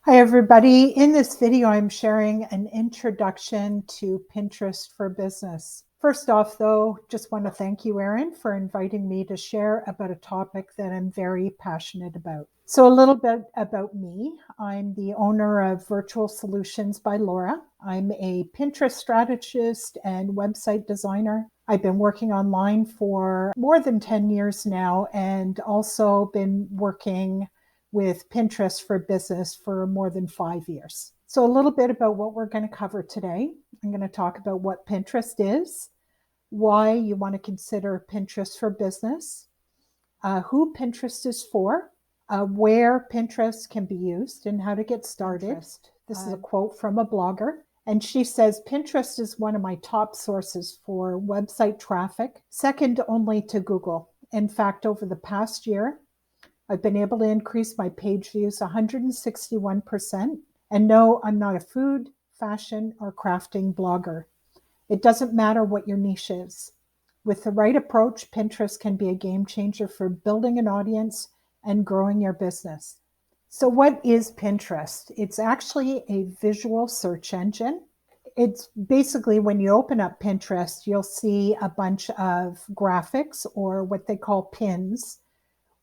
Hi everybody. In this video, I'm sharing an introduction to Pinterest for Business. First off though, just want to thank you, Erin, for inviting me to share about a topic that I'm very passionate about. So a little bit about me. I'm the owner of Virtual Solutions by Laura. I'm a Pinterest strategist and website designer. I've been working online for more than 10 years now and also been working with Pinterest for Business for more than 5 years. So a little bit about what we're going to cover today. I'm going to talk about what Pinterest is, why you want to consider Pinterest for Business, who Pinterest is for, where Pinterest can be used, and how to get started. This is a quote from a blogger. And she says, Pinterest is one of my top sources for website traffic, second only to Google. In fact, over the past year, I've been able to increase my page views 161%. And no, I'm not a food, fashion, or crafting blogger. It doesn't matter what your niche is. With the right approach, Pinterest can be a game changer for building an audience and growing your business. So what is Pinterest? It's actually a visual search engine. It's basically when you open up Pinterest, you'll see a bunch of graphics or what they call pins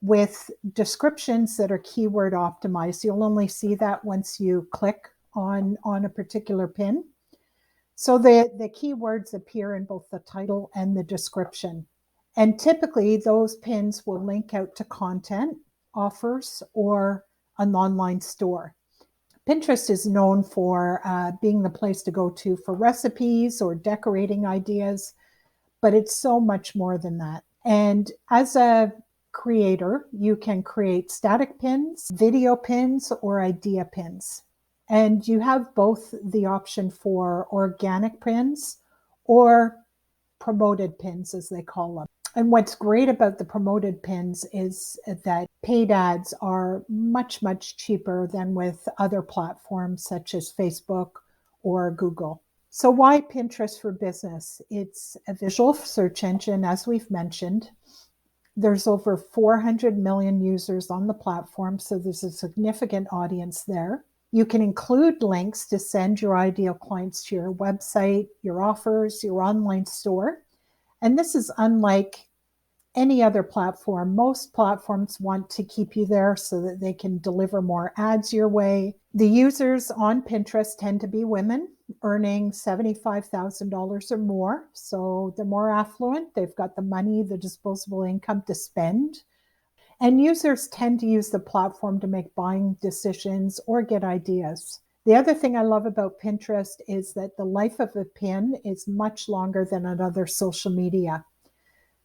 with descriptions that are keyword optimized. You'll only see that once you click on a particular pin. So the keywords appear in both the title and the description. And typically those pins will link out to content, offers, or an online store. Pinterest is known for being the place to go to for recipes or decorating ideas, but it's so much more than that. And as a creator, you can create static pins, video pins, or idea pins. And you have both the option for organic pins or promoted pins, as they call them. And what's great about the promoted pins is that paid ads are much, much cheaper than with other platforms such as Facebook or Google. So why Pinterest for Business? It's a visual search engine, as we've mentioned. There's over 400 million users on the platform, so there's a significant audience there. You can include links to send your ideal clients to your website, your offers, your online store. And this is unlike any other platform. Most platforms want to keep you there so that they can deliver more ads your way. The users on Pinterest tend to be women earning $75,000 or more. So they're more affluent. They've got the money, the disposable income to spend. And users tend to use the platform to make buying decisions or get ideas. The other thing I love about Pinterest is that the life of a pin is much longer than on other social media.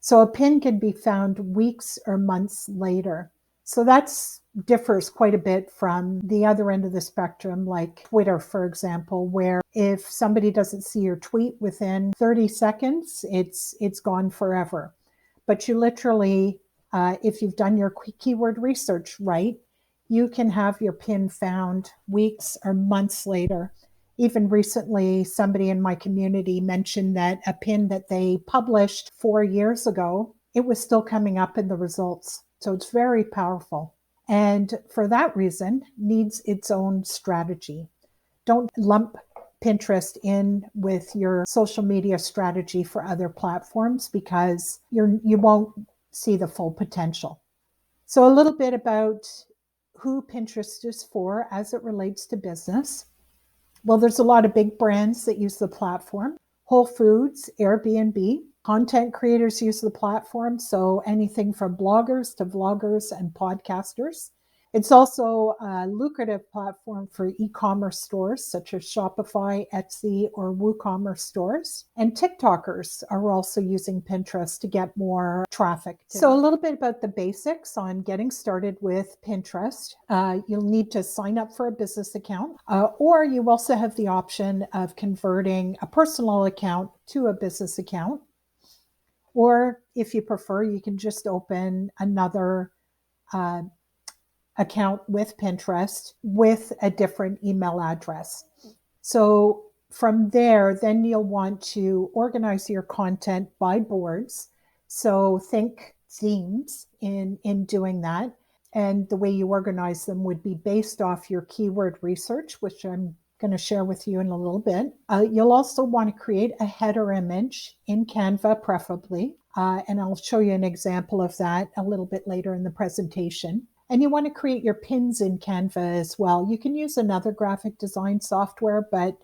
So a pin can be found weeks or months later. So that differs quite a bit from the other end of the spectrum, like Twitter, for example, where if somebody doesn't see your tweet within 30 seconds, it's gone forever. But you literally, if you've done your keyword research right, you can have your pin found weeks or months later. Even recently, somebody in my community mentioned that a pin that they published 4 years ago, it was still coming up in the results. So it's very powerful. And for that reason, needs its own strategy. Don't lump Pinterest in with your social media strategy for other platforms because you won't see the full potential. So a little bit about who Pinterest is for as it relates to business. Well, there's a lot of big brands that use the platform. Whole Foods, Airbnb, content creators use the platform. So anything from bloggers to vloggers and podcasters. It's also a lucrative platform for e-commerce stores such as Shopify, Etsy, or WooCommerce stores. And TikTokers are also using Pinterest to get more traffic. So a little bit about the basics on getting started with Pinterest. You'll need to sign up for a business account, or you also have the option of converting a personal account to a business account. Or if you prefer, you can just open another account with Pinterest with a different email address. So from there, then you'll want to organize your content by boards. So think themes in doing that. And the way you organize them would be based off your keyword research, which I'm going to share with you in a little bit. You'll also want to create a header image in Canva, preferably. And I'll show you an example of that a little bit later in the presentation. And you want to create your pins in Canva as well. You can use another graphic design software, but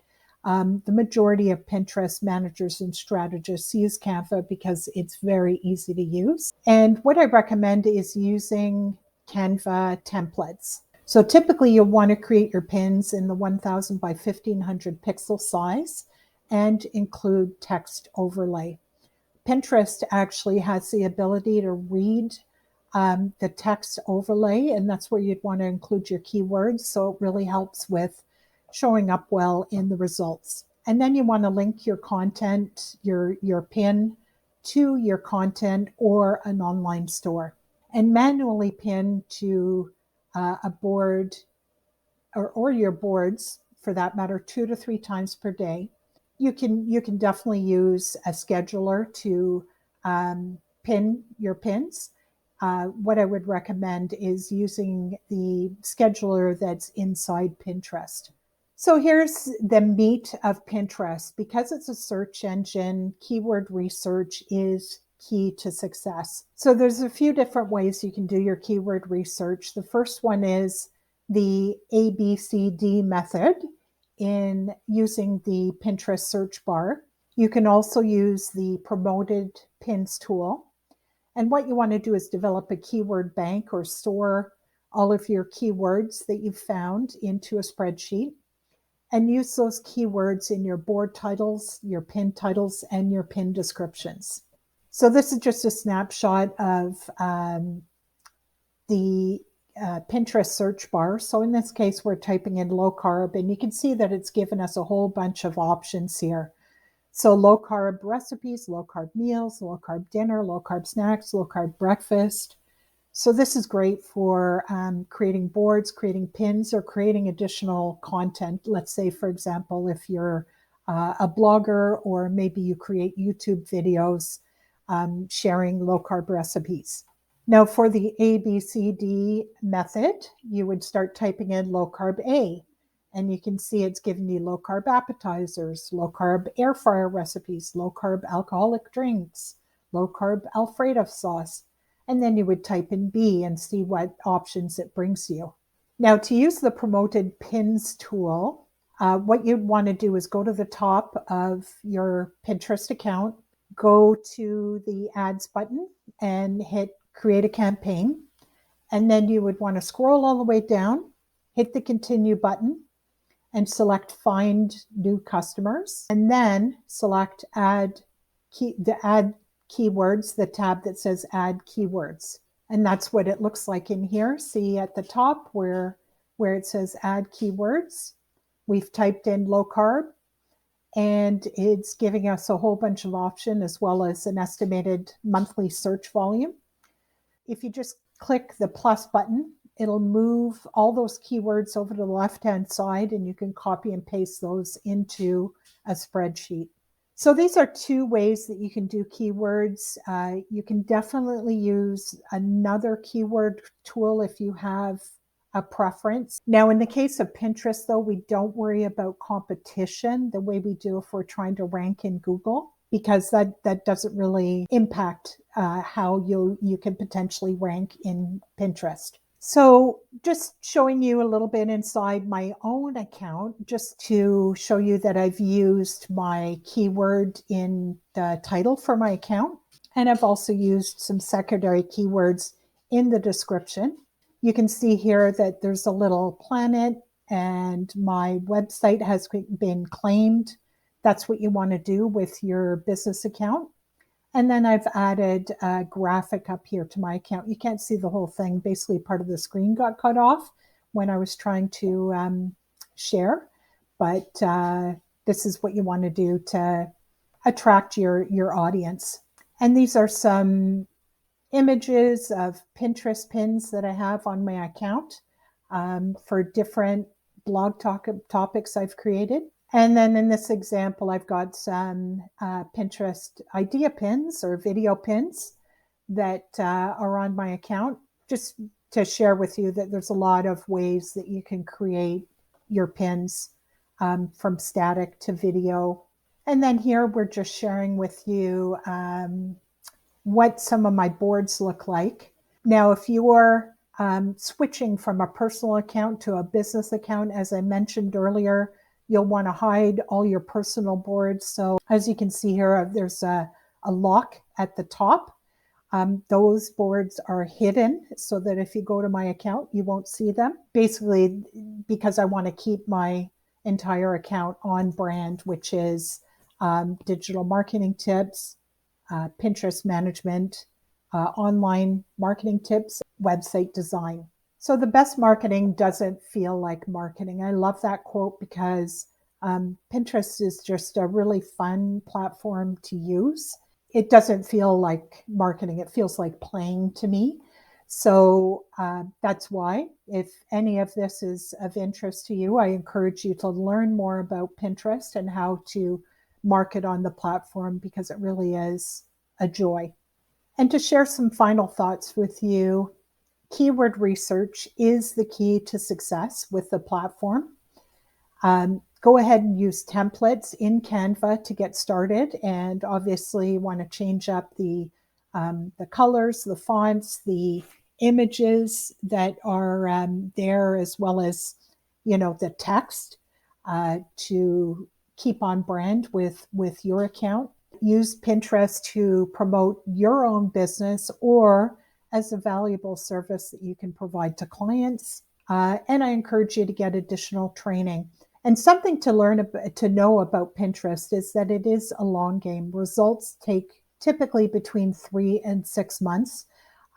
the majority of Pinterest managers and strategists use Canva because it's very easy to use. And what I recommend is using Canva templates. So typically you'll want to create your pins in the 1000 by 1500 pixel size and include text overlay. Pinterest actually has the ability to read the text overlay, and that's where you'd want to include your keywords. So it really helps with showing up well in the results. And then you want to link your content, your pin, to your content or an online store, and manually pin to a board or your boards, for that matter, 2 to 3 times per day. You can definitely use a scheduler to pin your pins. What I would recommend is using the scheduler that's inside Pinterest. So here's the meat of Pinterest. Because it's a search engine, keyword research is key to success. So there's a few different ways you can do your keyword research. The first one is the ABCD method in using the Pinterest search bar. You can also use the promoted pins tool. And what you want to do is develop a keyword bank or store all of your keywords that you've found into a spreadsheet and use those keywords in your board titles, your pin titles, and your pin descriptions. So this is just a snapshot of the Pinterest search bar. So in this case, we're typing in low carb, and you can see that it's given us a whole bunch of options here. So low carb recipes, low carb meals, low carb dinner, low carb snacks, low carb breakfast. So this is great for creating boards, creating pins, or creating additional content. Let's say, for example, if you're a blogger, or maybe you create YouTube videos sharing low carb recipes. Now for the ABCD method, you would start typing in low carb A, and you can see it's giving you low carb appetizers, low carb air fryer recipes, low carb alcoholic drinks, low carb Alfredo sauce. And then you would type in B and see what options it brings you. Now to use the promoted pins tool, what you'd want to do is go to the top of your Pinterest account, go to the ads button and hit create a campaign. And then you would want to scroll all the way down, hit the continue button, and select find new customers, and then select add keywords, the tab that says add keywords. And that's what it looks like in here. See at the top where it says add keywords, we've typed in low carb, and it's giving us a whole bunch of options as well as an estimated monthly search volume. If you just click the plus button, it'll move all those keywords over to the left-hand side, and you can copy and paste those into a spreadsheet. So these are 2 ways that you can do keywords. You can definitely use another keyword tool if you have a preference. Now, in the case of Pinterest, though, we don't worry about competition the way we do if we're trying to rank in Google, because that doesn't really impact how you can potentially rank in Pinterest. So just showing you a little bit inside my own account, just to show you that I've used my keyword in the title for my account. And I've also used some secondary keywords in the description. You can see here that there's a little planet and my website has been claimed. That's what you want to do with your business account. And then I've added a graphic up here to my account. You can't see the whole thing. Basically, part of the screen got cut off when I was trying to share. But this is what you want to do to attract your audience. And these are some images of Pinterest pins that I have on my account for different blog topics I've created. And then in this example, I've got some Pinterest idea pins or video pins that are on my account, just to share with you that there's a lot of ways that you can create your pins from static to video. And then here we're just sharing with you what some of my boards look like. Now, if you're switching from a personal account to a business account, as I mentioned earlier, you'll want to hide all your personal boards. So as you can see here, there's a lock at the top. Those boards are hidden so that if you go to my account, you won't see them. Basically, because I want to keep my entire account on brand, which is digital marketing tips, Pinterest management, online marketing tips, website design. So the best marketing doesn't feel like marketing. I love that quote because Pinterest is just a really fun platform to use. It doesn't feel like marketing. It feels like playing to me. So that's why, if any of this is of interest to you, I encourage you to learn more about Pinterest and how to market on the platform, because it really is a joy. And to share some final thoughts with you, keyword research is the key to success with the platform. Go ahead and use templates in Canva to get started, and obviously you want to change up the colors, the fonts, the images that are there, as well as the text to keep on brand with your account. Use Pinterest to promote your own business or as a valuable service that you can provide to clients. And I encourage you to get additional training. And something to know about Pinterest is that it is a long game. Results take typically between 3 and 6 months.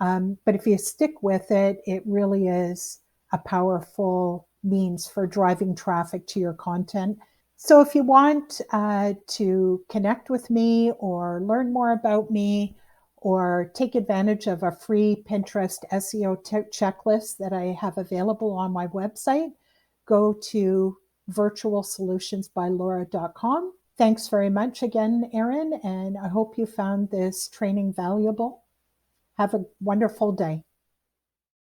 But if you stick with it, it really is a powerful means for driving traffic to your content. So if you want to connect with me or learn more about me or take advantage of a free Pinterest SEO checklist that I have available on my website, go to virtualsolutionsbylaura.com. Thanks very much again, Erin, and I hope you found this training valuable. Have a wonderful day.